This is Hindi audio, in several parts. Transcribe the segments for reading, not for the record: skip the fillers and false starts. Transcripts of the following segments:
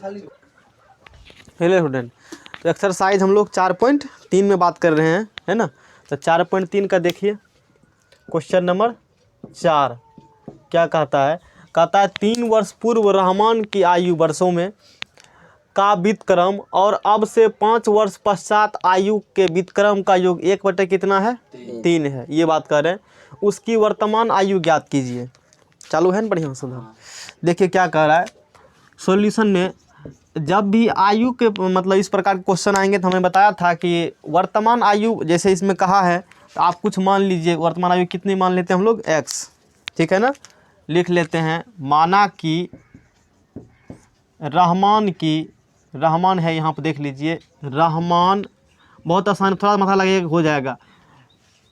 हेलो स्टूडेंट, तो एक्सरसाइज हम लोग 4.3 में बात कर रहे हैं, है ना। तो 4.3 का देखिए क्वेश्चन नंबर 4 क्या कहता है। कहता है 3 वर्ष पूर्व रहमान की आयु वर्षों में का व्युत्क्रम और अब से 5 वर्ष पश्चात आयु के व्युत्क्रम का योग 1 कितना है 3 है। ये बात कर रहे हैं। उसकी वर्तमान आयु ज्ञात कीजिए। चालू है ना, बढ़िया सुधा। देखिए क्या कह रहा है सॉल्यूशन में। जब भी आयु के मतलब इस प्रकार के क्वेश्चन आएंगे तो हमें बताया था कि वर्तमान आयु जैसे इसमें कहा है तो आप कुछ मान लीजिए। वर्तमान आयु कितनी मान लेते हैं हम लोग x, ठीक है ना। लिख लेते हैं माना कि रहमान है, यहाँ पर देख लीजिए रहमान। बहुत आसान, थोड़ा माथा लगेगा हो जाएगा।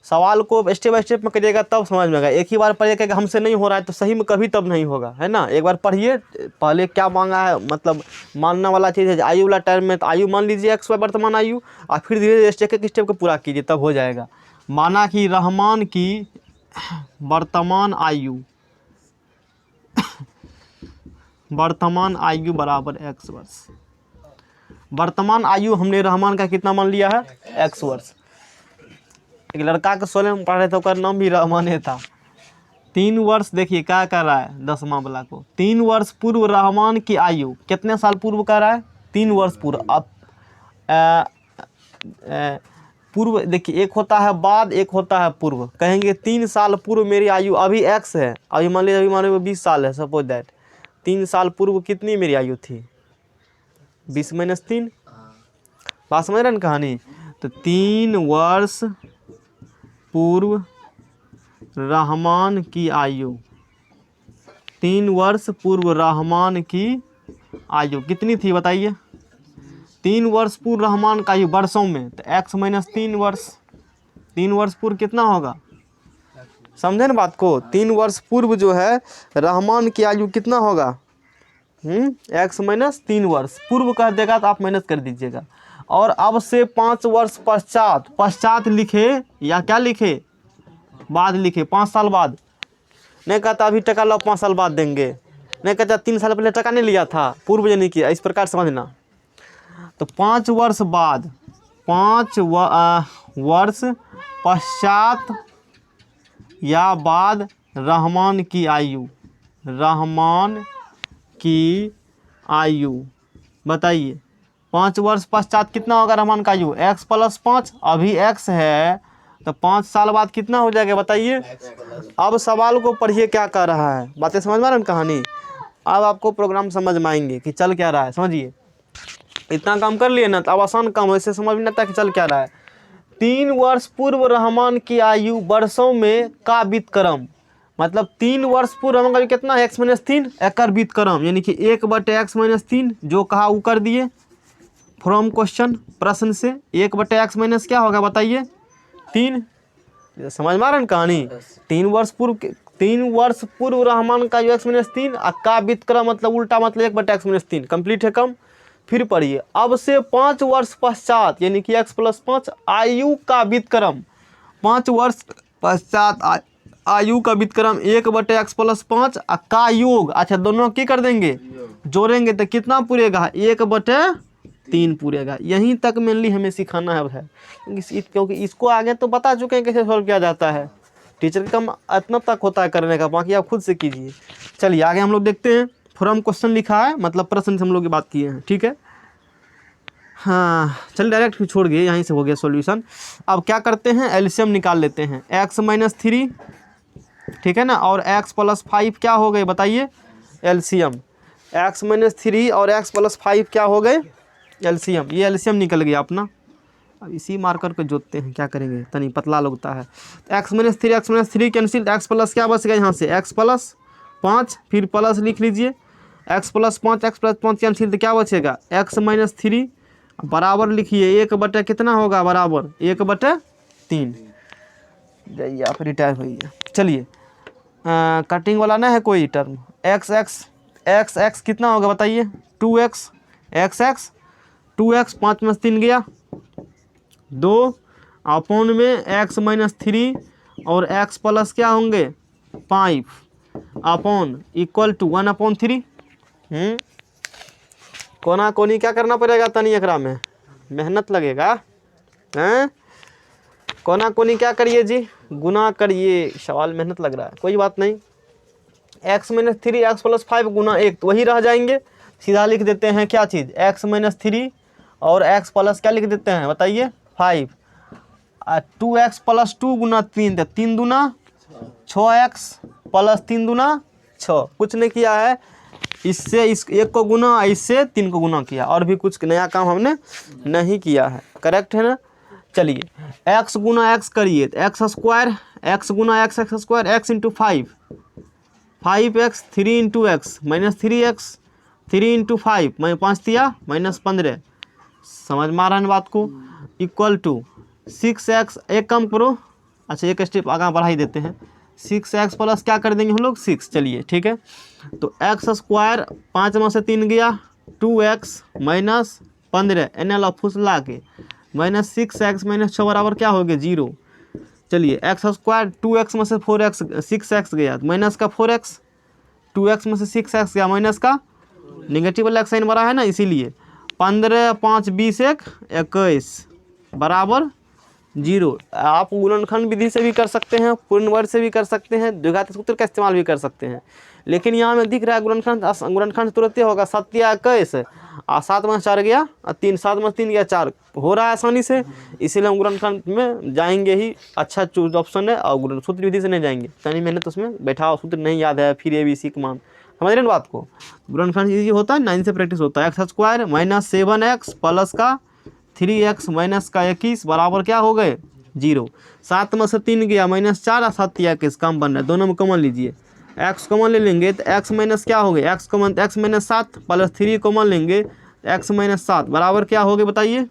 सवाल को स्टेप बाय स्टेप में करिएगा तब समझ में आएगा। एक ही बार पढ़िएगा कि हमसे नहीं हो रहा है तो सही में कभी तब नहीं होगा, है ना। एक बार पढ़िए, पहले क्या मांगा है, मतलब मानना वाला चीज़ है आयु वाला टाइम में। तो आयु मान लीजिए x वर्तमान आयु, और फिर धीरे धीरे स्टेप स्टेप को पूरा कीजिए तब हो जाएगा। माना कि रहमान की वर्तमान आयु बराबर x वर्ष। वर्तमान आयु हमने रहमान का कितना मान लिया है x वर्ष। एक लड़का के 16 में पढ़ रहे थे, उसका नाम भी रहमाने था। 3 वर्ष देखिए क्या कर रहा है 10वां वाला को। 3 वर्ष पूर्व रहमान की आयु कितने साल पूर्व कर रहा है 3 वर्ष पूर्व। अब पूर्व देखिए, एक होता है बाद, एक होता है पूर्व। कहेंगे 3 साल पूर्व मेरी आयु अभी x है, अभी मान लीजिए 20 साल है, सपोज दैट 3 साल पूर्व कितनी मेरी आयु थी 20 - 3। बात समझ रहे हैं कहानी। तो 3 वर्ष पूर्व रहमान की आयु, 3 वर्ष पूर्व रहमान की आयु कितनी थी बताइए। 3 वर्ष पूर्व रहमान का आयु वर्षों में, तो x - 3 वर्ष। 3 वर्ष पूर्व कितना होगा, समझे ना बात को। 3 वर्ष पूर्व जो है रहमान की आयु कितना होगा x - 3 वर्ष। पूर्व कह देगा तो आप मेहनत कर दीजिएगा। और अब से 5 वर्ष पश्चात लिखे या क्या लिखे बाद लिखे, 5 साल बाद। नहीं कहता अभी टका लो 5 साल बाद देंगे, नहीं कहता 3 साल पहले टका नहीं लिया था, पूर्व नहीं किया, इस प्रकार समझना। तो 5 वर्ष बाद, 5 वर्ष पश्चात या बाद रहमान की आयु बताइए। 5 वर्ष पश्चात कितना होगा रहमान का आयु x + 5। अभी x है तो 5 साल बाद कितना हो जाएगा बताइए। अब सवाल को पढ़िए क्या कर रहा है, बातें समझ में आ रही है कहानी। अब आपको प्रोग्राम समझ में आएंगे कि चल क्या रहा है। समझिए, इतना काम कर लिए ना तो अब आसान काम, वैसे समझ में आता है कि चल क्या रहा है। 3 वर्ष पूर्व रहमान की आयु वर्षों में का व्युत्क्रम, मतलब 3 वर्ष पूर्व रहमान का कितना है x - 3 एकर व्युत्क्रम, यानी कि 1/x - 3 जो कहा वो कर दिए फ्रॉम क्वेश्चन प्रश्न से। 1/x माइनस क्या होगा बताइए 3। समझ में आ रहा है कहानी। 3 वर्ष पूर्व रहमान का x - 3 का व्युत्क्रम मतलब उल्टा, मतलब 1/x - 3 कंप्लीट है कम। फिर पढ़िए अब से 5 वर्ष पश्चात यानी कि x + 5 आयु का व्युत्क्रम। 5 वर्ष पश्चात आयु का व्युत्क्रम 1/x + 5 का योग। अच्छा, दोनों की कर देंगे जोड़ेंगे तो कितना पूरेगा 1/3 पूरेगा। यहीं तक मेनली हमें सिखाना है क्योंकि इसको आगे तो बता चुके हैं कैसे सॉल्व किया जाता है। टीचर का काम इतना तक होता है करने का, बाकी आप खुद से कीजिए। चलिए आगे हम लोग देखते हैं। फ्रॉम क्वेश्चन लिखा है, मतलब प्रश्न से हम लोग की बात किए हैं, ठीक है। हाँ चल डायरेक्ट छोड़ गए, यहीं से हो गया सॉल्यूशन। अब क्या करते हैं एलसीएम निकाल लेते हैं। x - 3 ठीक है ना, और x + 5 क्या हो गए बताइए एलसीएम। x - 3 और x + 5 क्या हो गए एलसीएम। ये एलसीएम निकल गया अपना। अब इसी मार्कर को जोड़ते हैं, क्या करेंगे तनी पतला लगता है। x - 3 कैंसिल, x प्लस क्या बच गया यहाँ से x + 5, फिर प्लस लिख लीजिए x + 5 x + 5 कैंसिल तो क्या बचेगा x - 3 बराबर लिखिए 1/ कितना होगा बराबर 1/3। जाइए आप रिटायर होइए। चलिए कटिंग वाला ना है कोई टर्म। x कितना होगा बताइए 2x, x 2x 5 में 3 गया 2 अपॉन में x - 3 और x प्लस क्या होंगे 5 अपॉन इक्वल टू 1/3। कोना कोनी क्या करना पड़ेगा तनी एकरा में मेहनत लगेगा हैं। कोना कोनी क्या करिए जी, गुना करिए। सवाल मेहनत लग रहा है, कोई बात नहीं। x माइनस 3x प्लस 5 गुना 1 तो वही रह जाएंगे। सीधा लिख देते हैं क्या चीज़, x माइनस 3 और x प्लस क्या लिख देते हैं बताइए 5। 2x प्लस 2 गुना 3 तो 3 दूना 6x प्लस 3 दूना 6। कुछ नहीं किया है, इससे इस एक को गुना, इससे 3 को गुना किया, और भी कुछ नया काम हमने नहीं किया है। करेक्ट है ना। चलिए x गुना x करिए तो एक्स स्क्वायर, x गुना x x square, x into 5x 3 into x minus 3x 3 into 5 मैं 5 दिया माइनस 15। समझ में आ रहा है बात को। इक्वल टू 6x, एक कम करो, अच्छा एक स्टेप आगे बढ़ा ही देते हैं। 6x प्लस क्या कर देंगे हम लोग 6। चलिए ठीक है, तो एक्स स्क्वायर 5 में से 3 गया 2x माइनस 15 एन फुसला के माइनस 6x माइनस 6 बराबर क्या हो गया 0। चलिए एक्स स्क्वायर 2x में से 4x 6x गया माइनस का 4x, 2x में से 6x गया माइनस का निगेटिव वाला साइन बड़ा है ना, इसीलिए 15 5 20 1 21 बराबर 0। आप गुणनखंड विधि से भी कर सकते हैं, पूर्ण वर्ग से भी कर सकते हैं, द्विघात सूत्र का इस्तेमाल भी कर सकते हैं। लेकिन यहाँ में दिख रहा है गुणनखंड तुरंत होगा 7 या 21 और 7 में 4 गया और 3, 7 में 3 गया 4 हो रहा है आसानी से, इसीलिए हम गुणनखंड में जाएंगे ही। अच्छा चूज ऑप्शन है, और सूत्र विधि से नहीं जाएंगे। तनी मैंने तो उसमें बैठा सूत्र नहीं याद है, फिर ABC का मान समझ रहे हैं बात को। गुणनखंड इजी होता है, 9 से प्रैक्टिस होता है। X square minus 7x plus का 3x माइनस का 21 बराबर क्या हो गए 0। 7 में से 3 गया माइनस 4 और 7 या 21 कम बन रहा है, दोनों में कॉमन लीजिए। x कॉमन ले लेंगे तो x माइनस क्या हो गया, x common x minus 7 plus 3 common लेंगे x माइनस 7 बराबर क्या हो गए बताइए,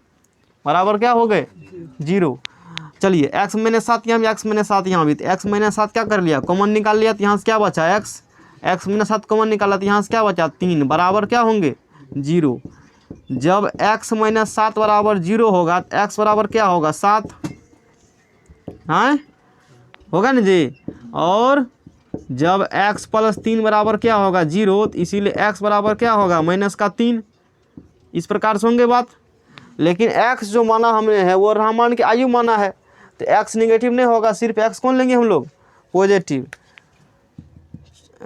बराबर क्या हो गए 0। चलिए x माइनस 7 यहाँ भी, x माइनस 7 यहाँ भी, तो x माइनस 7 क्या कर लिया कॉमन निकाल लिया, तो यहाँ से क्या बचा x माइनस 7 कॉमन निकाला तो यहाँ से क्या बचा 3 बराबर क्या होंगे 0। जब x माइनस 7 बराबर 0 होगा तो x बराबर क्या होगा 7, हाँ होगा ना जी। और जब x प्लस 3 बराबर क्या होगा 0, तो इसीलिए x बराबर क्या होगा माइनस का 3। इस प्रकार से होंगे बात। लेकिन x जो माना हमने है वो रहमान के आयु माना है, तो x निगेटिव नहीं होगा, सिर्फ x कौन लेंगे हम लोग पॉजिटिव।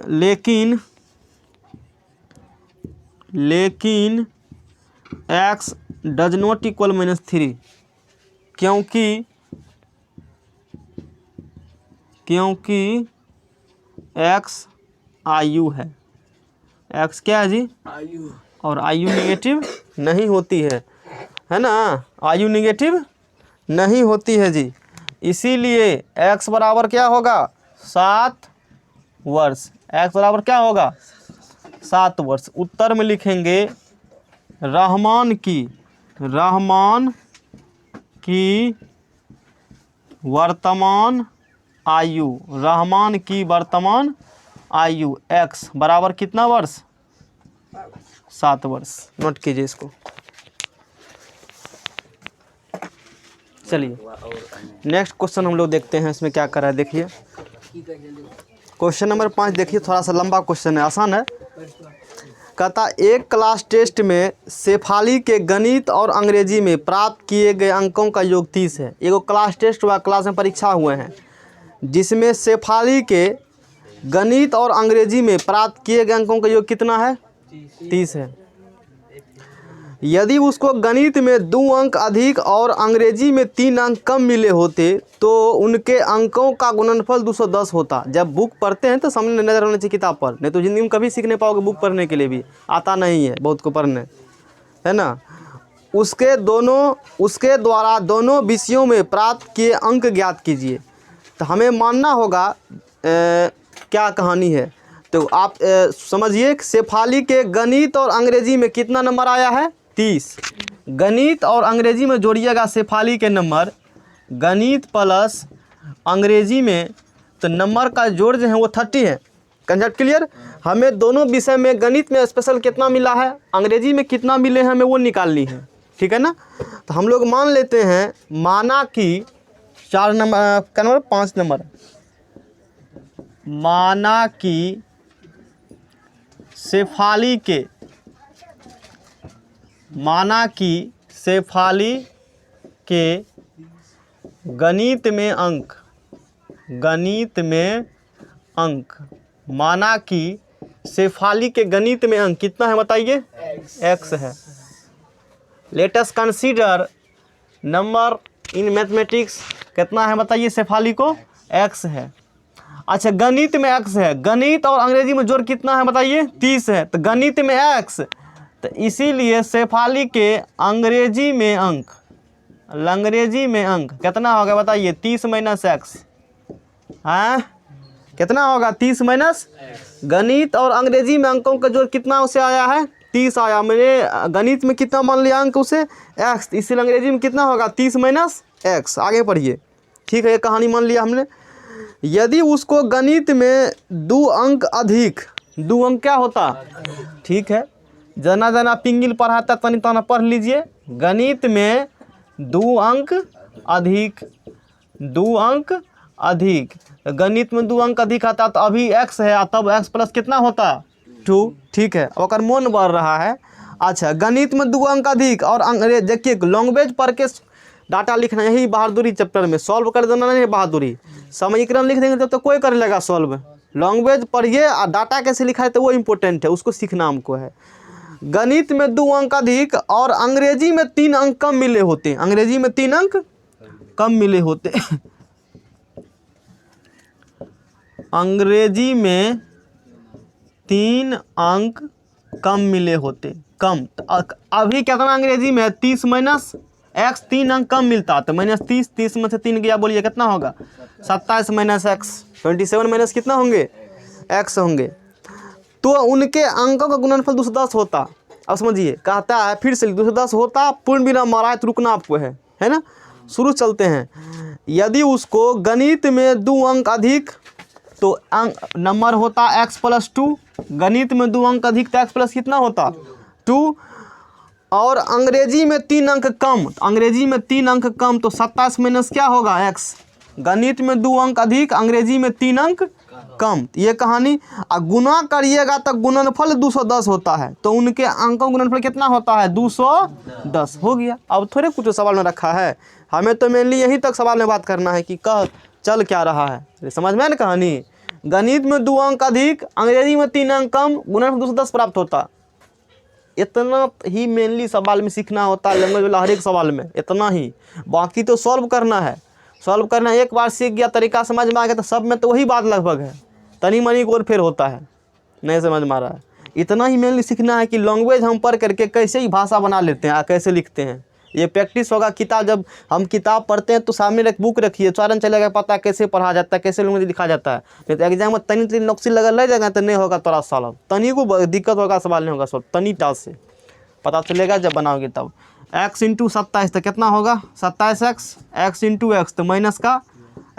लेकिन x does not equal minus 3, क्योंकि x आयु है। x क्या है जी आयु, और आयु निगेटिव नहीं होती है ना, आयु निगेटिव नहीं होती है जी। इसीलिए x बराबर क्या होगा 7 वर्ष, x बराबर क्या होगा 7 वर्ष। उत्तर में लिखेंगे रहमान की वर्तमान आयु, रहमान की वर्तमान आयु x बराबर कितना वर्ष 7 वर्ष। नोट कीजिए इसको। चलिए नेक्स्ट क्वेश्चन हम लोग देखते हैं, इसमें क्या कर रहा है देखिए। क्वेश्चन नंबर 5 देखिए, थोड़ा सा लंबा क्वेश्चन है, आसान है। कहता एक क्लास टेस्ट में शेफाली के गणित और अंग्रेजी में प्राप्त किए गए अंकों का योग 30 है। एगो क्लास टेस्ट हुआ, क्लास में परीक्षा हुए हैं, जिसमें शेफाली के गणित और अंग्रेजी में प्राप्त किए गए अंकों का योग कितना है 30 है। यदि उसको गणित में 2 अंक अधिक और अंग्रेजी में 3 अंक कम मिले होते तो उनके अंकों का गुणनफल 210 होता। जब बुक पढ़ते हैं तो सामने नजर होना चाहिए किताब पर, नहीं तो जिंदगी में कभी सीख नहीं पाओगे। बुक पढ़ने के लिए भी आता नहीं है बहुत को पढ़ने, है ना। उसके द्वारा दोनों विषयों में प्राप्त किए अंक ज्ञात कीजिए। तो हमें मानना होगा क्या कहानी है, तो आप समझिए। शेफाली के गणित और अंग्रेजी में कितना नंबर आया है 30। गणित और अंग्रेजी में जोड़िएगा शेफाली के नंबर, गणित प्लस अंग्रेजी में, तो नंबर का जोड़ जो है वो 30 है। Concept clear. हमें दोनों विषय में, गणित में स्पेशल कितना मिला है, अंग्रेजी में कितना मिले हैं, हमें वो निकालनी है, ठीक है ना। तो हम लोग मान लेते हैं, माना कि 4 नंबर का नंबर 5 नंबर, माना कि शेफाली के माना कि शेफाली के गणित में अंक माना कि शेफाली के गणित में अंक कितना है बताइए, x है। Let us consider number in mathematics, कितना है बताइए शेफाली को, x है। अच्छा गणित में x है, गणित और अंग्रेजी में जोड़ कितना है बताइए, 30 है। तो गणित में x, तो इसीलिए शेफाली के अंग्रेजी में अंक कितना होगा बताइए, 30 माइनस एक्स। हाँ कितना होगा, 30 माइनस, गणित और अंग्रेजी में अंकों का जोड़ कितना उसे आया है, 30 आया। मैंने गणित में कितना मान लिया अंक उसे, एक्स, इसीलिए अंग्रेजी में कितना होगा, 30 माइनस एक्स। आगे पढ़िए, ठीक है, ये कहानी मान लिया हमने। यदि उसको गणित में 2 अंक अधिक, 2 अंक क्या होता, ठीक है, जना जना पिंगिल पढ़ाता तनी तना पढ़ लीजिए। गणित में 2 अंक अधिक, गणित में 2 अंक अधिक आता तो अभी x है, तब x प्लस कितना होता, 2, ठीक है। और मन बढ़ रहा है। अच्छा गणित में 2 अंक अधिक और अंग्रेज, देखिए लैंग्वेज पढ़ के डाटा लिखना, यही बहादुरी चैप्टर में सॉल्व कर देना नहीं है बहादुरी। समीकरण लिख देंगे तो कोई कर लेगा सॉल्व। लैंग्वेज पढ़िए और डाटा कैसे लिखा है तो वो इम्पोर्टेंट है, उसको सीखना हमको है। गणित में 2 अंक अधिक और अंग्रेजी में 3 अंक कम मिले होते, अंग्रेजी में 3 अंक कम मिले होते अंग्रेजी में 3 अंक कम मिले होते, कम। तो अभी कितना अंग्रेजी में 30 माइनस एक्स, 3 अंक कम मिलता तो माइनस 30 में से 3 गया, बोलिए कितना होगा, 27 माइनस एक्स, 27 माइनस कितना होंगे, एक्स होंगे। तो उनके अंकों का गुणनफल 210 होता। अब समझिए, कहता है फिर से 210 होता, पूर्ण विराम मारा है तो रुकना आपको है ना। शुरू चलते हैं। यदि उसको गणित में 2 अंक अधिक, तो अंक नंबर होता x प्लस 2, गणित में 2 अंक अधिक तो x प्लस कितना होता, 2, और अंग्रेजी में 3 अंक कम, अंग्रेजी में 3 अंक कम तो 27 माइनस क्या होगा, x। गणित में 2 अंक अधिक, अंग्रेजी में 3 अंक कम, ये कहानी। और गुना करिएगा तो गुणनफल 210 होता है, तो उनके अंकों गुणनफल कितना होता है, 210 हो गया। अब थोड़े कुछ सवाल में रखा है, हमें तो मेनली यहीं तक सवाल में बात करना है कि कह चल क्या रहा है, समझ में ना कहानी। गणित में 2 अंक अधिक, अंग्रेजी में 3 अंक कम, गुणनफल 210 प्राप्त होता। इतना ही मेनली सवाल में सीखना होता है, लैंग्वेज वाला हर एक सवाल में इतना ही। बाकी तो सॉल्व करना है, सॉल्व करना एक बार सीख गया, तरीका समझ में आ गया तो सब में तो वही बात लगभग है, तनी मनी और फिर होता है, नहीं समझ में आ रहा है। इतना ही मेनली सीखना है कि लैंग्वेज हम पढ़ करके कैसे ही भाषा बना लेते हैं, कैसे लिखते हैं, ये प्रैक्टिस होगा। किताब जब हम किताब पढ़ते हैं तो सामने एक बुक रखिए, उच्चारण चलेगा, पता कैसे पढ़ा जाता है, कैसे लैंग्वेज लिखा जाता है। नहीं तो एग्जाम में तनी नक्सी लगा ले जाएगा तो नहीं होगा तोरा सॉल्व, तनी को दिक्कत होगा, सवाल नहीं होगा सॉल्व, तनी टास से पता चलेगा जब बनाओगे तब। x इंटू 27 तो कितना होगा, 27x, x इंटू एक्स तो माइनस का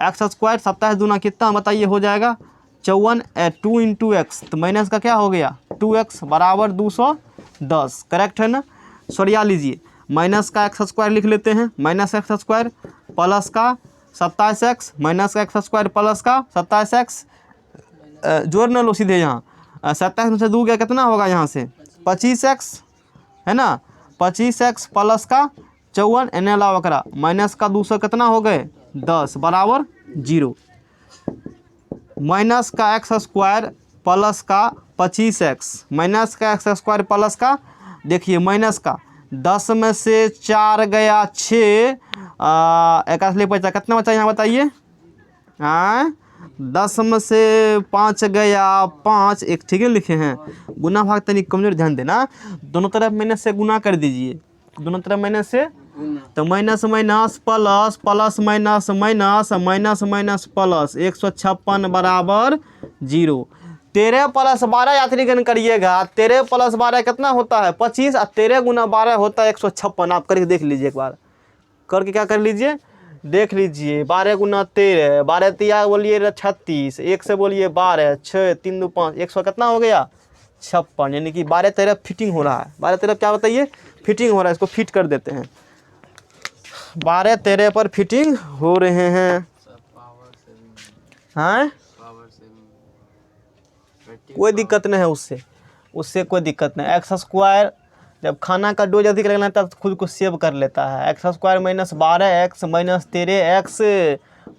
एक्स स्क्वायर, 27 दूना कितना बताइए हो जाएगा 54, 2 इंटू एक्स तो माइनस का क्या हो गया 2x बराबर 210, करेक्ट है ना। सरिया लीजिए, माइनस का एक्स स्क्वायर लिख लेते हैं, माइनस एक्स स्क्वायर प्लस का 27x, माइनस का एक्स स्क्वायर प्लस का 27x, जोड़ न लो सीधे यहाँ, 27 में से 2 गया कितना होगा यहाँ से 25x है ना, 25x प्लस का 54 एन अलावा करा, माइनस का 200 कितना हो गए 10 बराबर 0, माइनस का एक्स स्क्वायर प्लस का 25x, माइनस का एक्स स्क्वायर प्लस का, देखिए माइनस का 10 में से 4 गया 6, 81 बचा, कितना बचा यहाँ बताइए, हाँ 10 में से 5 गया 5, एक ठीक है लिखे हैं। गुना भाग तनी कमजोर ध्यान देना, दोनों तरफ माइनस से गुना कर दीजिए, दोनों तरफ माइनस से, तो minus minus plus, plus minus minus, minus minus plus, 156 बराबर 0। 13 प्लस 12 यात्रीगण करिएगा, 13 प्लस 12 कितना होता है 25, और 13 गुना 12 होता है 156। आप करके देख लीजिए, एक बार करके क्या कर लीजिए देख लीजिए, 12 गुना 13, 12 तिया बोलिए 36, 1 से बोलिए 12, 6 3 2 5, 100 कितना हो गया 56, यानी कि 12 13 फिटिंग हो रहा है, 12 13 क्या बताइए फिटिंग हो रहा है, इसको फिट कर देते हैं, 12 13 पर फिटिंग हो रहे हैं, हाँ कोई दिक्कत नहीं है, उससे कोई दिक्कत नहीं। एक्स स्क्वायर जब खाना का डोज अधिक लगना है तब खुद को सेव कर लेता है। X square minus 12 x minus 13 x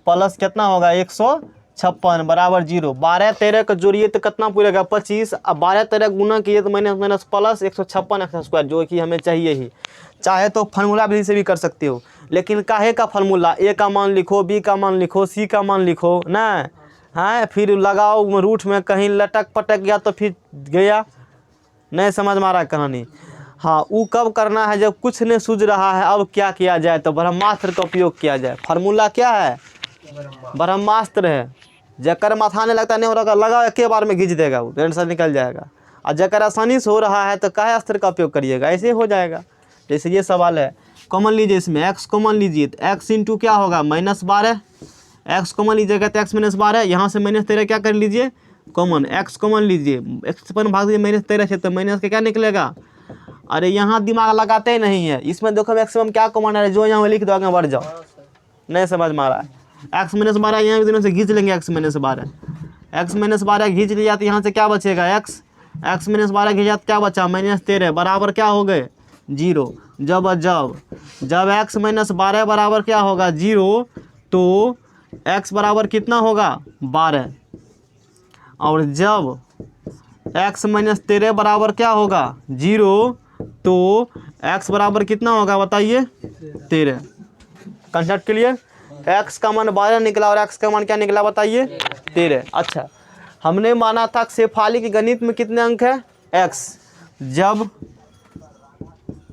plus कितना होगा 156 बराबर 0। 12 13 का जोड़िए तो कितना पूरेगा 25। अब 12 13 गुना किए तो minus minus plus 156 x square, जो कि हमें चाहिए ही। चाहे तो फार्मूला विधि से भी कर सकते हो, लेकिन काहे का फार्मूला, ए का मान लिखो, बी का मान लिखो, सी का मान लिखो ना, हाँ फिर लगाओ रूट में, कहीं लटक पटक गया तो फिर गया, नहीं समझ में आ रहा कहानी। हाँ वो कब करना है, जब कुछ नहीं सूझ रहा है, अब क्या किया जाए तो ब्रह्मास्त्र का उपयोग किया जाए। फार्मूला क्या है, ब्रह्मास्त्र है। जकर माथा नहीं लगता नहीं हो रहा लगा एक बार में घींच देगा, वो टेंशन निकल जाएगा। और जकर आसानी से हो रहा है तो काहे अस्त्र का उपयोग करिएगा, ऐसे हो जाएगा। जैसे ये सवाल है, कॉमन लीजिए, इसमें एक्स कॉमन लीजिए तो एक्स इंटू क्या होगा -12, एक्स कॉमन लीजिएगा तो एक्स -12, यहाँ से -13 क्या कर लीजिए कॉमन, एक्स कॉमन लीजिए, एक्स पर भाग दीजिए -13 से तो माइनस के क्या निकलेगा। अरे यहाँ दिमाग लगाते ही नहीं है, इसमें देखो मैक्सिमम क्या कॉमन है, जो यहाँ लिख दो आगे बढ़ जाओ, नहीं समझ में आ रहा है। एक्स -12 यहाँ भी दोनों से घींच लेंगे, एक्स -12 घींच लिया तो यहाँ से क्या बचेगा एक्स -12 घींचा तो क्या बचा -13 बराबर क्या हो गए 0। जब एक्स -12 बराबर क्या होगा 0 तो एक्स बराबर कितना होगा 12, और जब एक्स -13 बराबर क्या होगा 0 तो एक्स बराबर कितना होगा बताइए 13। Concept clear. एक्स का मान 12 निकला और एक्स का मान क्या निकला बताइए 13। अच्छा हमने माना था शेफाली के गणित में कितने अंक है एक्स, जब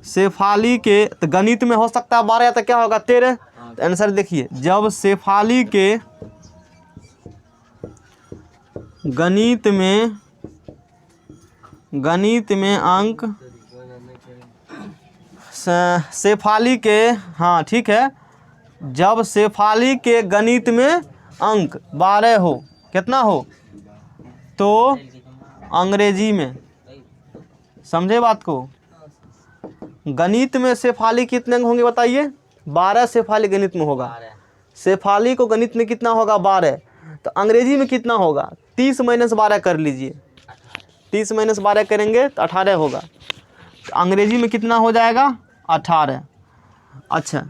शेफाली के तो गणित में हो सकता है 12 या तो क्या होगा 13। तो आंसर देखिए, जब शेफाली के गणित में अंक शेफाली के, हाँ ठीक है, जब शेफाली के गणित में अंक 12 हो, कितना हो तो अंग्रेजी में, समझे बात को, गणित में शेफाली कितने अंक होंगे बताइए 12 शेफाली गणित में होगा, शेफाली को गणित में कितना होगा 12, तो अंग्रेजी में कितना होगा 30 - 12 कर लीजिए, 30 - 12 करेंगे तो 18 होगा, तो अंग्रेजी में कितना हो जाएगा 18। अच्छा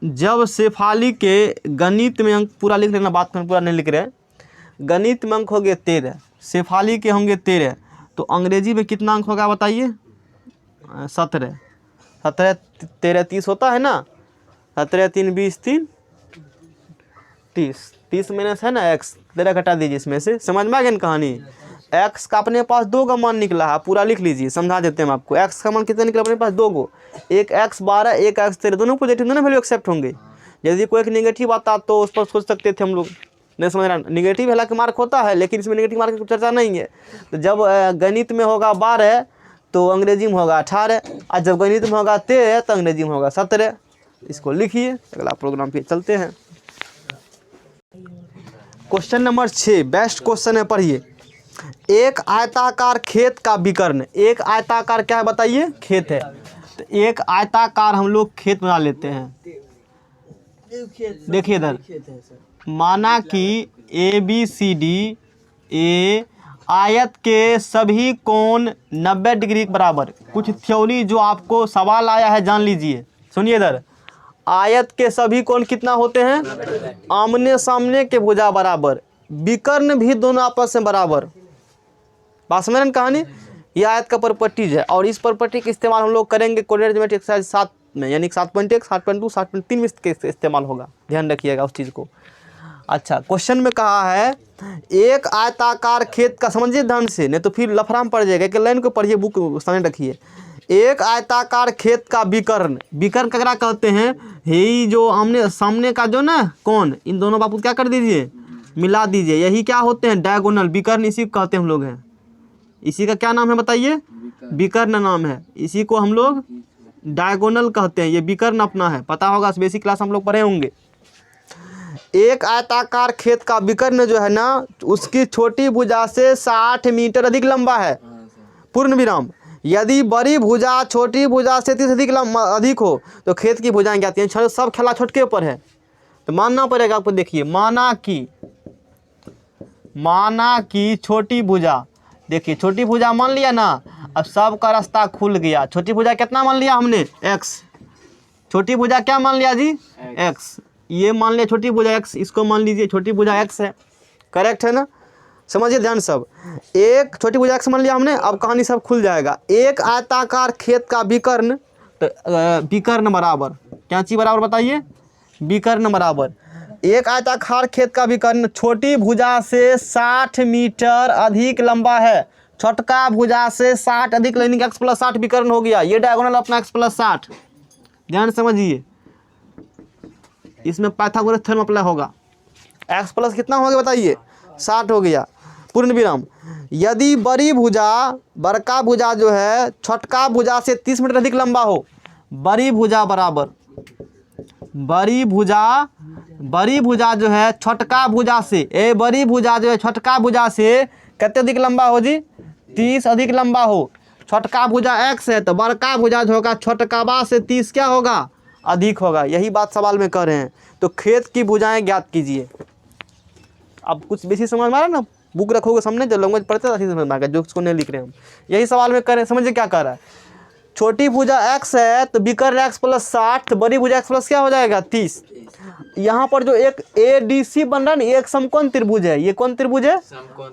जब शेफाली के गणित में अंक, पूरा लिख लेना, बात में पूरा नहीं लिख रहे, गणित में अंक होंगे 13, शेफाली के होंगे 13, तो अंग्रेजी में कितना अंक होगा बताइए 17, 17 13 30 होता है ना, 17 3 20 3 30, 30 माइनस है ना एक्स, 13 घटा दीजिए इसमें से, समझ में आ गया कहानी। एक्स का अपने पास 2 का मान निकला है, पूरा लिख लीजिए, समझा देते हैं हम आपको। एक्स का मान कितना निकला अपने पास 2 गो, एक एक्स 12 एक एक्स 13, दोनों पॉजिटिव, दोनों वैल्यू एक्सेप्ट होंगे। यदि कोई एक निगेटिव आता तो उस पर सोच सकते थे हम लोग, नहीं समझ रहा, निगेटिव हालांकि मार्क होता है लेकिन इसमें निगेटिव मार्क की चर्चा नहीं है। तो जब गणित में होगा 12 तो अंग्रेजी में होगा 18, और जब गणित में होगा 13 तो अंग्रेजी में होगा 17। इसको लिखिए, अगला प्रोग्राम पे चलते हैं। क्वेश्चन नंबर 6 बेस्ट क्वेश्चन है, पढ़िए। एक आयताकार खेत का विकर्ण, एक आयताकार क्या है बताइए खेत है, तो एक आयताकार हम लोग खेत बना लेते हैं। देखिए इधर, माना कि ABCD ए आयत के सभी कोण 90 डिग्री के बराबर। कुछ थ्योरी जो आपको सवाल आया है जान लीजिए, सुनिए इधर, आयत के सभी कोण कितना होते हैं आमने सामने के भुजा बराबर, विकर्ण भी दोनों आपस में बराबर। बात समझ रहे कहानी, ये आयत का प्रॉपर्टीज है, और इस प्रॉपर्टी का इस्तेमाल हम लोग करेंगे कोऑर्डिनेट ज्योमेट्री एक्सरसाइज 7 में, यानी 7.1 7.2 7.3 में इसके इस्तेमाल होगा, ध्यान रखिएगा उस चीज़ को। अच्छा क्वेश्चन में कहा है एक आयताकार खेत का, समझिए ध्यान से नहीं तो फिर लफड़ा में पड़ जाएगा, एक लाइन को पढ़िए, बुक समझ रखिए। एक आयताकार खेत का विकर्ण, विकर्ण ककरा कहते हैं, यही जो आमने सामने का जो ना कोण, इन दोनों बापू क्या कर दीजिए मिला दीजिए, यही क्या होते हैं डायगोनल, विकर्ण इसी को कहते हैं हम लोग हैं। इसी का क्या नाम है बताइए विकर्ण नाम है, इसी को हम लोग डायगोनल कहते हैं, ये विकर्ण अपना है, पता होगा बेसिक क्लास हम लोग पढ़े होंगे। एक आयताकार खेत का विकर्ण जो है ना, उसकी छोटी भुजा से 60 मीटर अधिक लंबा है, पूर्ण विराम। यदि बड़ी भुजा छोटी भुजा से 30 अधिक हो तो खेत की भुजाएं क्या आती हैं, सब खेला छोटके ऊपर है, तो मानना पड़ेगा आपको। देखिए माना कि छोटी भुजा, देखिए छोटी भुजा मान लिया ना, अब सब का रास्ता खुल गया। छोटी भुजा कितना मान लिया हमने, x। छोटी भुजा क्या मान लिया जी, x। ये मान लिया छोटी भुजा x, इसको मान लीजिए छोटी भुजा x है। करेक्ट है ना, समझिए ध्यान सब। एक छोटी भुजा x मान लिया हमने, अब कहानी सब खुल जाएगा। एक आयताकार खेत का विकर्ण, तो विकर्ण बराबर क्या चीज बराबर बताइए, विकर्ण बराबर। एक आयताकार खेत का विकर्ण छोटी भुजा से 60 मीटर अधिक लंबा है, छोटका भुजा से 60 अधिक, यानी x + 60 विकर्ण हो गया। ये डायगोनल अपना x + 60, ध्यान समझिए। इसमें पाइथागोरस थ्योरम अप्लाई होगा। x प्लस कितना हो गया बताइए, 60 हो गया, पूर्ण विराम। यदि बड़ी भुजा, बड़का भुजा जो है छोटका भुजा से 30 मीटर अधिक लंबा हो, बड़ी भुजा बराबर, बड़ी भुजा जो है छोटका भुजा से, बड़ी भुजा जो है छोटका भुजा से कितने अधिक लंबा हो जी, 30 अधिक लंबा हो। छोटका भुजा x है तो बड़का भुजा जो होगा छोटकावा से 30 क्या होगा, अधिक होगा। यही बात सवाल में कह रहे हैं। तो खेत की भुजाएं ज्ञात कीजिए। अब कुछ बेसी समझ में आ रहा है ना, बुक रखोगे सामने जो लैंग्वेज पढ़ते हैं समझ में आ गया, जो उसको नहीं लिख रहे हम। यही सवाल में कर रहे हैं, समझिए क्या कर रहा है। छोटी भुजा x है तो विकर्ण x + 60, तो बड़ी भुजा x प्लस क्या हो जाएगा 30। यहाँ पर जो एक ADC बन रहा है ना, ये एक समकोण त्रिभुज है। ये कौन त्रिभुज है,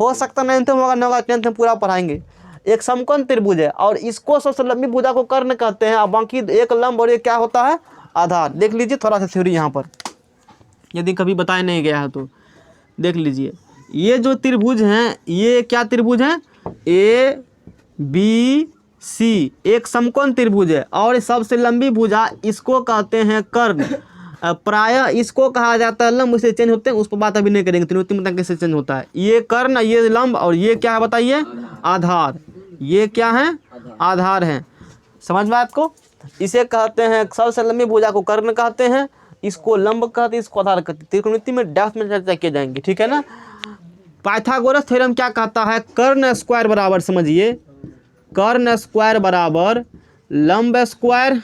हो सकता है 9th में होगा, 9 10th में पूरा पढ़ाएंगे। एक समकोण त्रिभुज है और इसको सबसे लंबी भुजा को कर्ण कहते हैं, और बाकी एक लंब और ये क्या होता है, आधार। देख लीजिए थोड़ा सा थ्योरी यहाँ पर, यदि कभी बताया नहीं गया है तो देख लीजिए। ये जो त्रिभुज हैं, ये क्या त्रिभुज हैं, ABC, एक समकोण त्रिभुज है और सबसे लंबी भुजा इसको कहते हैं कर्ण। प्रायः इसको कहा जाता है लंब, इसे चेंज होते हैं, उस पर बात अभी नहीं करेंगे। त्रिभुज मतलब कैसे चेंज होता है। ये कर्ण, ये लंब, और ये क्या है बताइए, आधार। ये क्या है, आधार है। समझ में आपको, इसे कहते हैं सबसे लंबी भुजा को कर्ण कहते हैं, इसको लंब कहते हैं, इसको आधार कहते हैं। त्रिकोणमिति में डेप्थ में चर्चा किए जाएंगे, ठीक है ना। पाइथागोरस थ्योरम क्या कहता है, कर्ण स्क्वायर बराबर, समझिए, कर्ण स्क्वायर बराबर लंब स्क्वायर,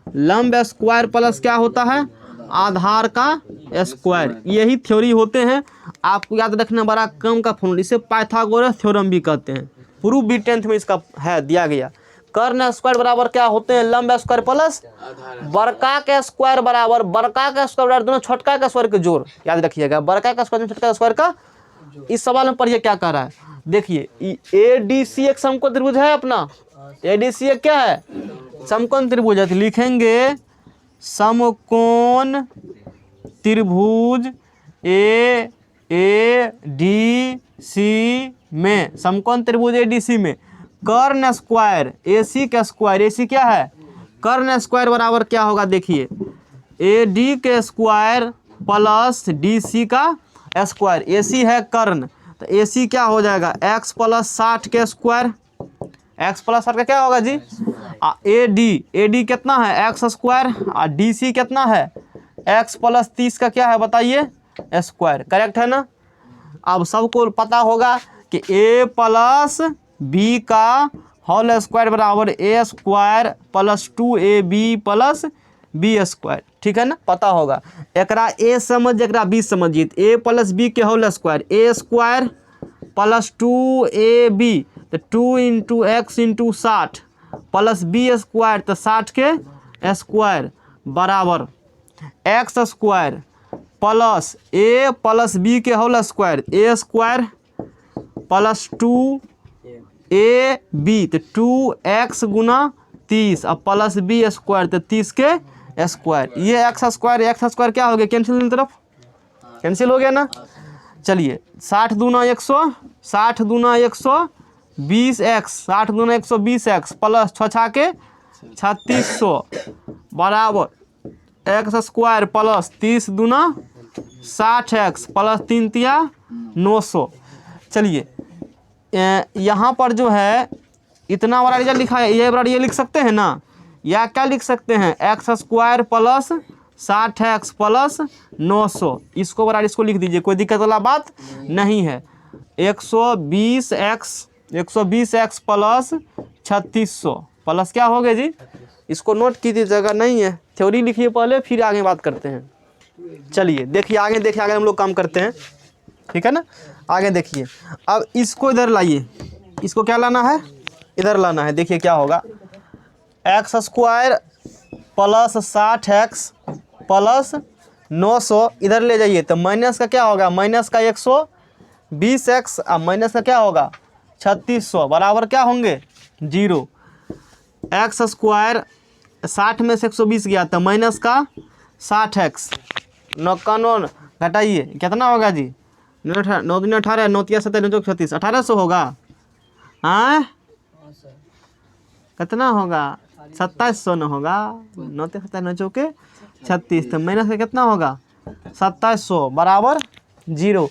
लंब स्क्वायर प्लस क्या होता है, आधार का स्क्वायर। यही थ्योरी होते हैं, आपको याद रखना बड़ा कम का फॉर्मूला। इसे पाइथागोरस थ्योरम भी कहते हैं। प्रूफ भी 10th में इसका है, दिया गया। कर्ण स्क्वायर बराबर क्या होते हैं, लंब स्क्वायर प्लस बड़का के स्क्वायर बराबर, बड़का का स्क्वायर बराबर दोनों छोटका का स्क्वायर के जोड़। याद रखिएगा, बड़का का स्क्वायर छोटका का स्क्वायर का। इस सवाल में पढ़िए क्या कह रहा है, देखिए। ADC एक समकोण त्रिभुज है अपना, ADC एक क्या है, समकोण त्रिभुज है। तो लिखेंगे समकोण त्रिभुज ADC में, समकोण त्रिभुज ADC में कर्ण स्क्वायर AC का स्क्वायर, AC क्या है, कर्ण स्क्वायर बराबर क्या होगा, देखिए, AD के स्क्वायर प्लस DC का स्क्वायर। AC है कर्ण, तो AC क्या हो जाएगा, x + 60 के स्क्वायर। x + 60 का क्या होगा जी, AD कितना है, x स्क्वायर, और DC कितना है, x + 30 का क्या है बताइए, स्क्वायर। करेक्ट है ना। अब सबको पता होगा कि A + B का होल स्क्वायर बराबर A square + 2AB + B square, ठीक है ना, पता होगा। एकरा A समझ, एकरा B समझिए। A + B के whole square, A square + 2AB, तो 2 × x × 60 प्लस B स्क्वायर, तो 60 के स्क्वायर बराबर x square plus A + B के whole square, A square + 2AB, तो 2x × 30 और प्लस B स्क्वायर, तो 30 के स्क्वायर। ये x स्क्वायर क्या हो गया, कैंसिल तरफ, कैंसिल हो गया ना। चलिए 60 दूना 100, 60 दूना 120x, 60 दूना 120x प्लस 6 के 3600 बराबर x स्क्वायर प्लस 30 दूना 60x प्लस 3 × 900। चलिए यहाँ पर जो है इतना बड़ा रिजल्ट लिखा है, ये बड़ा ये लिख सकते हैं ना, या क्या लिख सकते हैं, x square plus 60x plus 900, इसको बराबर इसको लिख दीजिए, कोई दिक्कत वाला बात नहीं है। 120x प्लस 3600 प्लस क्या हो गया जी, इसको नोट कीजिए, जगह नहीं है, थ्योरी लिखिए पहले, फिर आगे बात करते हैं। चलिए देखिए आगे हम लोग काम करते हैं, ठीक है ना। आगे देखिए, अब इसको इधर लाइए, इसको क्या लाना है, इधर लाना है। देखिए क्या होगा, x square plus 60x plus 900 इधर ले जाइए तो माइनस का क्या होगा, माइनस का 120x और माइनस का क्या होगा 3600 बराबर क्या होंगे 0। एक्स स्क्वायर 60 में से 120 गया तो माइनस का 60x, 9 का 9 घटाइए कितना होगा जी, 9 दूनी 18, 9 तिया 17, 9 चौक 36, 1800 होगा। हाँ कितना होगा 2700 न होगा, 9 तिया 17, 9 चौके 36, तो माइनस का कितना होगा 2700 बराबर 0।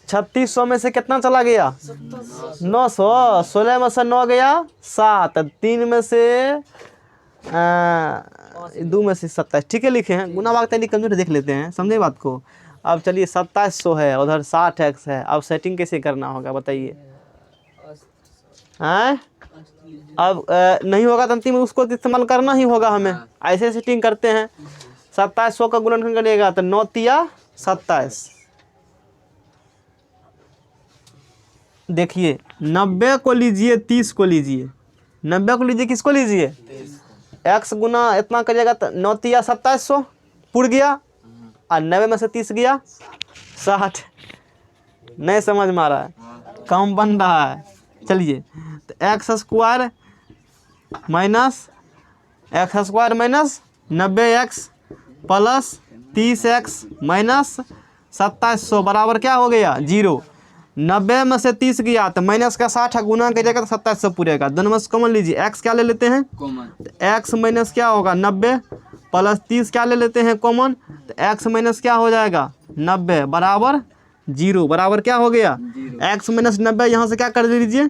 3600 में से कितना चला गया 900, 16 में से 9 गया 7, 3 में से 2 में से 27, ठीक है लिखे हैं। गुना भाग तैयारी कमजोर देख लेते हैं, समझे बात को। अब चलिए 2700 है, उधर 60x है, अब सेटिंग कैसे करना होगा बताइए। हैं अब नहीं होगा तो अंतिम में उसको इस्तेमाल करना ही होगा हमें, ऐसे सेटिंग करते हैं। 2700 का गुणनखंड करिएगा तो 9 तिया 27। देखिए 90 को लीजिए 30 को लीजिए, 90 को लीजिए किसको लीजिए, x गुना इतना करिएगा तो 9 तिया 2700 पुर गया और 90 में से 30 गया 60। नहीं समझ में आ रहा है, कम बन रहा है। चलिए तो x square minus 90x plus 30x minus 2700 बराबर क्या हो गया 0। 90 में से 30 गया तो माइनस का 60 गुना करिएगा तो 2700 पूरेगा। दोनों में से कॉमन लीजिए, x क्या ले लेते हैं कॉमन, तो x माइनस क्या होगा 90 प्लस 30 क्या ले लेते हैं कॉमन, तो x माइनस क्या हो जाएगा 90 बराबर 0। बराबर क्या हो गया x माइनस 90, यहाँ से क्या कर दीजिए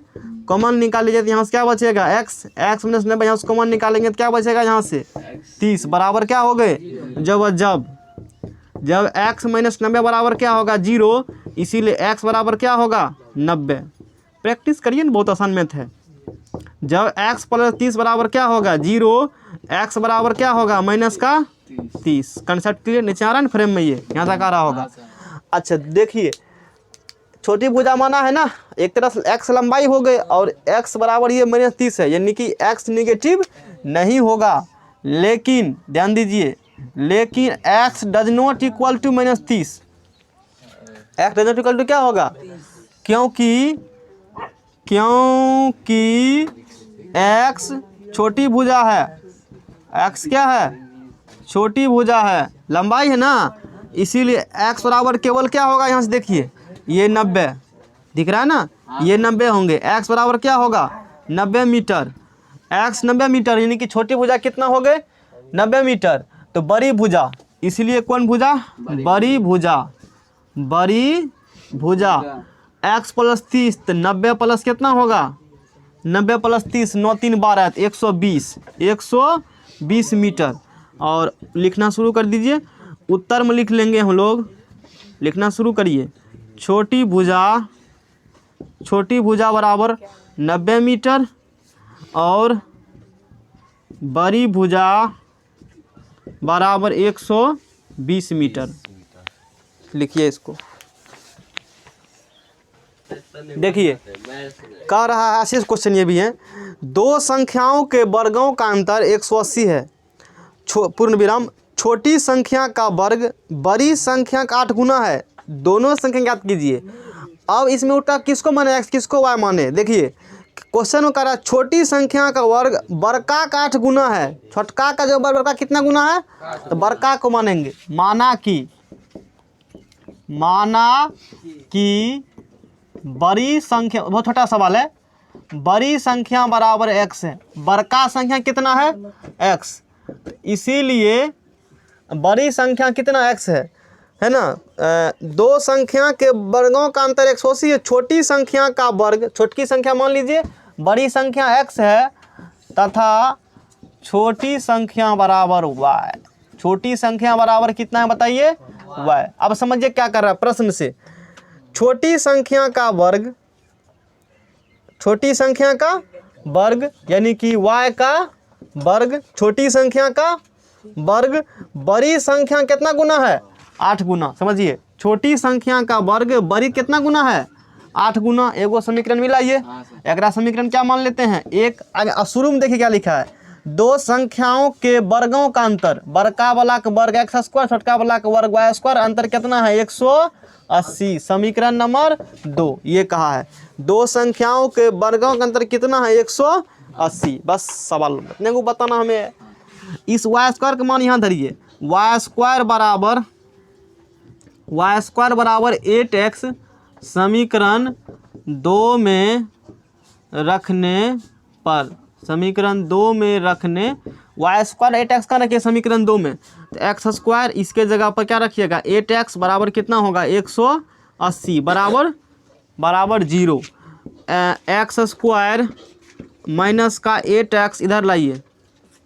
कॉमन निकाल लीजिए, तो यहाँ से क्या बचेगा x माइनस 90, यहाँ से कॉमन निकालेंगे तो क्या बचेगा यहाँ से 30 बराबर क्या हो गए। जब x माइनस 90 बराबर क्या होगा 0, इसीलिए x बराबर क्या होगा 90। प्रैक्टिस करिए ना, बहुत आसान मैथ है। जब x प्लस 30 बराबर क्या होगा 0, x बराबर क्या होगा माइनस का 30। कंसेप्ट क्लियर, नीचे आ रहा है फ्रेम में, ये यहाँ तक आ रहा होगा। अच्छा देखिए छोटी भुजा माना है ना, एक तरफ x लंबाई हो गई और x बराबर ये माइनस 30 है, यानी कि x निगेटिव नहीं होगा। लेकिन ध्यान दीजिए, लेकिन x does not equal to minus 30, x does not equal to क्या होगा, क्योंकि x छोटी भुजा है, x क्या है छोटी भुजा है, लंबाई है ना, इसीलिए x बराबर केवल क्या होगा, यहाँ से देखिए ये 90 दिख रहा है ना, ये 90 होंगे। x बराबर क्या होगा 90 मीटर, x 90 मीटर, यानी कि छोटी भुजा कितना हो गए 90 मीटर, तो बड़ी भुजा, इसलिए कौन भुजा बड़ी भुजा x प्लस 30, तो 90 प्लस कितना होगा 90 प्लस 30, 9 3 12 120 मीटर। और लिखना शुरू कर दीजिए, उत्तर में लिख लेंगे हम लोग, लिखना शुरू करिए। छोटी भुजा बराबर 90 मीटर और बड़ी भुजा बराबर 120 मीटर। लिखिए इसको। देखिए कह रहा है ऐसे क्वेश्चन ये भी है, दो संख्याओं के वर्गों का अंतर 180 है, पूर्ण विराम, छोटी संख्या का वर्ग बड़ी संख्या का 8 गुना है, दोनों संख्या ज्ञात कीजिए। अब इसमें उल्टा किसको माने x किसको y माने। देखिए क्वेश्चन में कह रहा है छोटी संख्या का वर्ग बड़का का 8 गुना है, छोटका का जो वर्ग बड़का कितना गुना है, तो बड़का को मानेंगे। माना कि बड़ी संख्या, बहुत छोटा सवाल है, बड़ी संख्या बराबर x है, बड़का संख्या कितना है x, इसीलिए बड़ी संख्या कितना x है ना, दो संख्या के वर्गों का अंतर 180 है, छोटी संख्या का वर्ग, छोटी संख्या मान लीजिए बड़ी संख्या x है तथा छोटी संख्या बराबर y, छोटी संख्या बराबर कितना है बताइए y। अब समझिए क्या कर रहा है प्रश्न से, छोटी संख्या का वर्ग यानी कि y का वर्ग, छोटी संख्या का वर्ग बड़ी संख्या कितना गुना है 8 गुना। समझिए छोटी संख्या का वर्ग बड़ी कितना गुना है 8 गुना एगो समीकरण मिला ये। एक समीकरण क्या मान लेते हैं, एक आगे शुरू में देखिए क्या लिखा है, दो संख्याओं के वर्गों का अंतर, बड़का वाला का वर्ग एक्स स्क्वायर, छोटका वाला का वर्ग वाई स्क्वायर, अंतर कितना है 180। समीकरण नंबर 2 ये कहा है दो संख्याओं के वर्गों का अंतर कितना है 180। बस सवाल अपने को बताना हमें। इस वाई स्क्वायर का मान यहाँ धरिए, वाई स्क्वायर बराबर 8x समीकरण 2 में रखने पर, समीकरण 2 में रखने, वाई स्क्वायर 8x का रखिए समीकरण 2 में, तो एक्स स्क्वायर इसके जगह पर क्या रखिएगा 8x बराबर कितना होगा 180 बराबर 0। एक्स स्क्वायर माइनस का 8x इधर लाइए,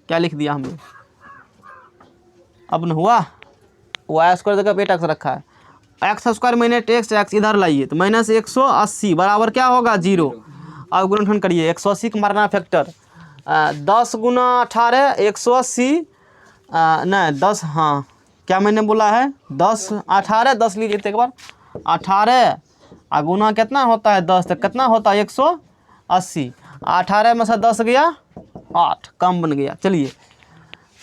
क्या लिख दिया हमने, अब न हुआ, वाई स्क्वायर जगह 8x रखा है, एक्स स्क्वायर माइनस एक्स इधर लाइए तो माइनस 180 बराबर क्या होगा 0। अब गुणनखंड करिए, 180 का मारना फैक्टर, 10 गुना 18 180, नहीं 10, हाँ क्या मैंने बोला है 10 18 10 लीजिए एक बार, 18 गुना कितना होता है 10, तो कितना होता है 180, 18 में से 10 गया 8, कम बन गया। चलिए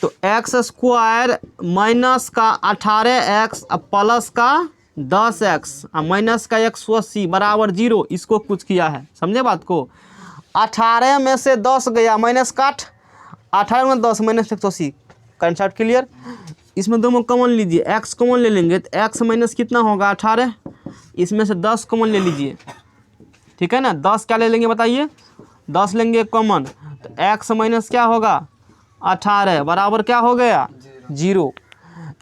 तो एक्स स्क्वायर माइनस का 18x प्लस का 10x माइनस का 180 बराबर 0, इसको कुछ किया है, समझे बात को। 18 में से 10 गया माइनस का 18 में 10 माइनस 180, कंसेप्ट क्लियर। इसमें दोनों कॉमन लीजिए, x कॉमन ले लेंगे तो x माइनस कितना होगा 18, इसमें से 10 कॉमन ले लीजिए, ठीक है ना। 10 क्या ले लेंगे बताइए, 10 लेंगे कॉमन, तो x माइनस क्या होगा 18 बराबर क्या हो गया 0।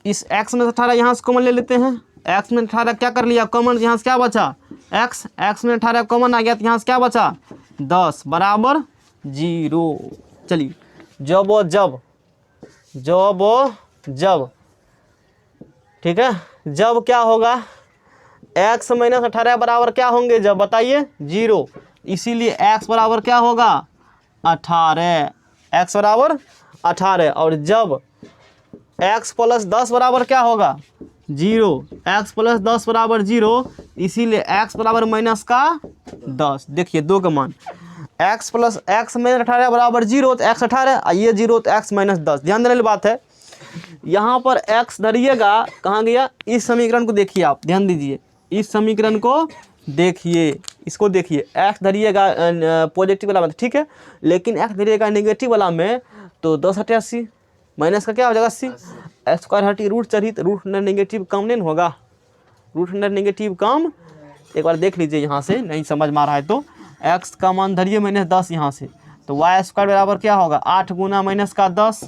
इस x में से 18 यहाँ से कॉमन ले लेते हैं, x में 18 क्या कर लिया कॉमन, यहाँ से क्या बचा x में 18 कॉमन आ गया तो यहाँ से क्या बचा 10 बराबर 0। चलिए जब ठीक है, जब क्या होगा x माइनस 18 बराबर क्या होंगे जब, बताइए 0, इसीलिए x बराबर क्या होगा 18, x बराबर 18, और जब x प्लस 10 बराबर क्या होगा 0, x प्लस 10 बराबर 0, इसीलिए x बराबर माइनस का 10। देखिए दो का मान, x प्लस एक्स माइनस 18 बराबर 0, तो x 18 और ये 0 तो x माइनस 10। ध्यान देने वाली बात है, यहाँ पर x धरिएगा, कहाँ गया, इस समीकरण को देखिए आप, ध्यान दीजिए, इस समीकरण को देखिए, इसको देखिए, x धरिएगा पॉजिटिव वाला में, ठीक है, लेकिन x धरिएगा नेगेटिव वाला में तो 10 हटे 80, माइनस का क्या हो जाएगा 80, एक्स स्क्वायर हटी रूट चढ़ी तो रूट अंडर नेगेटिव कम नहीं होगा, रूट अंडर नेगेटिव कम। एक बार देख लीजिए यहाँ से, नहीं समझ में आ रहा है तो x का मान धरिए माइनस 10 यहाँ से, तो वाई स्क्वायर बराबर क्या होगा 8 गुना माइनस का 10,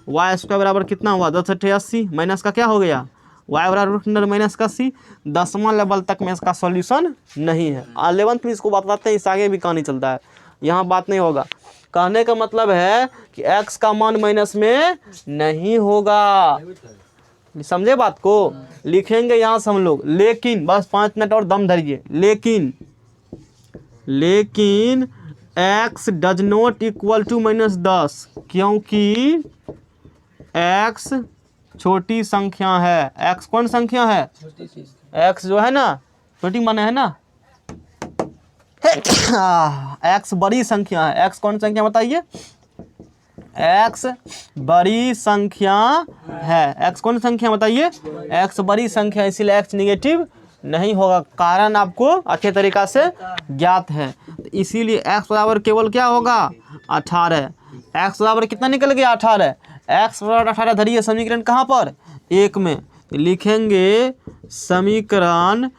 वाई स्क्वायर बराबर कितना हुआ 10 हटे 80, माइनस का क्या हो गया वाई बराबर रूट अंडर माइनस का 80। 10वां लेवल तक में इसका सॉल्यूशन नहीं है, 11th में इसको बताते हैं, इस आगे भी कहानी चलता है, यहाँ बात नहीं होगा। कहने का मतलब है कि x का मान माइनस में नहीं होगा, समझे बात को। लिखेंगे यहाँ से हम लोग, लेकिन बस 5 मिनट और दम धरिए, लेकिन x does not equal to minus 10, क्योंकि x छोटी संख्या है। x कौन संख्या है, x जो है ना छोटी माने है ना, x बड़ी संख्या है। x कौन संख्या बताइए, x बड़ी संख्या है। x कौन संख्या बताइए, x बड़ी संख्या, इसीलिए x निगेटिव नहीं होगा, कारण आपको अच्छे तरीक़ा से ज्ञात है, तो इसीलिए x बराबर केवल क्या होगा 18। x बराबर कितना निकल गया 18, x बराबर 18 धरिए समीकरण कहाँ पर 1 में, तो लिखेंगे समीकरण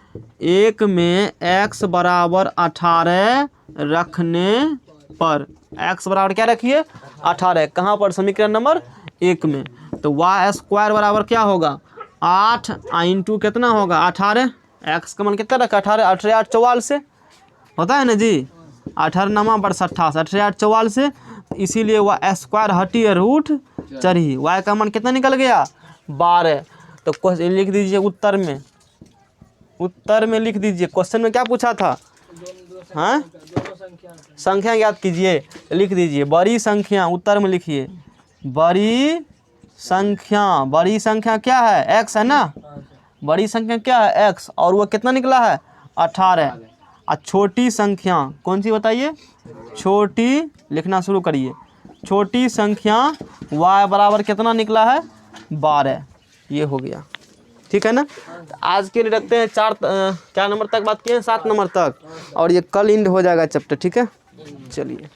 1 में x बराबर 18 रखने पर, x बराबर क्या रखिए 18, कहाँ पर समीकरण नंबर 1 में, तो वाई स्क्वायर बराबर क्या होगा 8 इंटू कितना होगा 18, x का मान कितना रखा 18, 18 8 44 से होता है ना जी, 18 नमा पर 28, 18 8 44 से, इसीलिए वाई स्क्वायर हटी रूट चढ़ी, y का मान कितना निकल गया 12। तो क्वेश्चन लिख दीजिए उत्तर में लिख दीजिए, क्वेश्चन में क्या पूछा था, हाँ संख्या याद कीजिए, लिख दीजिए बड़ी संख्या, उत्तर में लिखिए बड़ी संख्या क्या है x है ना, बड़ी संख्या क्या है x, और वो कितना निकला है 18, और छोटी संख्या कौन सी बताइए, छोटी, लिखना शुरू करिए, छोटी संख्या y बराबर कितना निकला है 12, ये हो गया। ठीक है ना। तो आज के लिए रखते हैं क्या नंबर तक बात किए हैं, 7 नंबर तक, और ये कल इंड हो जाएगा चैप्टर। ठीक है, चलिए।